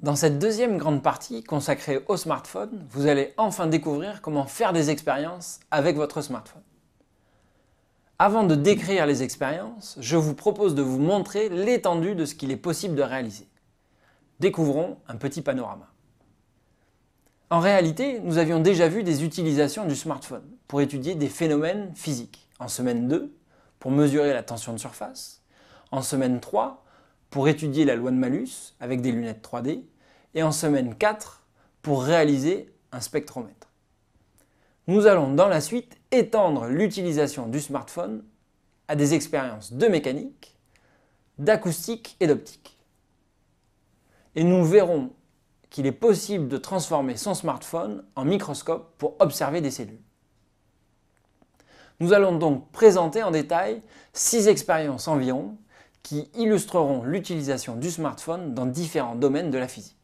Dans cette deuxième grande partie consacrée au smartphone, vous allez enfin découvrir comment faire des expériences avec votre smartphone. Avant de décrire les expériences, je vous propose de vous montrer l'étendue de ce qu'il est possible de réaliser. Découvrons un petit panorama. En réalité, nous avions déjà vu des utilisations du smartphone pour étudier des phénomènes physiques. En semaine 2, pour mesurer la tension de surface. En semaine 3, pour étudier la loi de Malus avec des lunettes 3D. Et en semaine 4, pour réaliser un spectromètre. Nous allons dans la suite étendre l'utilisation du smartphone à des expériences de mécanique, d'acoustique et d'optique. Et nous verrons qu'il est possible de transformer son smartphone en microscope pour observer des cellules. Nous allons donc présenter en détail 6 expériences environ qui illustreront l'utilisation du smartphone dans différents domaines de la physique.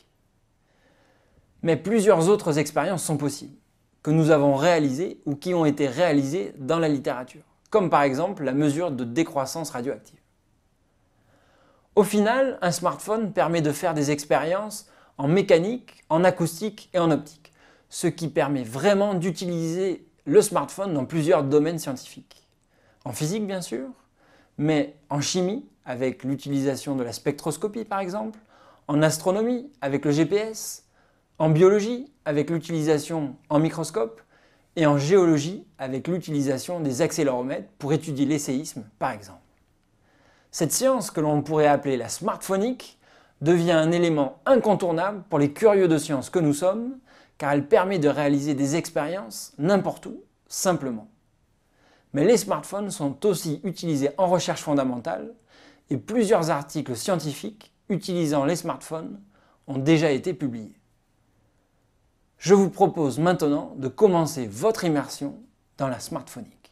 Mais plusieurs autres expériences sont possibles, que nous avons réalisées ou qui ont été réalisées dans la littérature, comme par exemple la mesure de décroissance radioactive. Au final, un smartphone permet de faire des expériences en mécanique, en acoustique et en optique, ce qui permet vraiment d'utiliser le smartphone dans plusieurs domaines scientifiques. En physique bien sûr, mais en chimie avec l'utilisation de la spectroscopie par exemple, en astronomie avec le GPS, en biologie avec l'utilisation en microscope et en géologie avec l'utilisation des accéléromètres pour étudier les séismes par exemple. Cette science que l'on pourrait appeler la smartphonique devient un élément incontournable pour les curieux de science que nous sommes, car elle permet de réaliser des expériences n'importe où, simplement. Mais les smartphones sont aussi utilisés en recherche fondamentale et plusieurs articles scientifiques utilisant les smartphones ont déjà été publiés. Je vous propose maintenant de commencer votre immersion dans la smartphonique.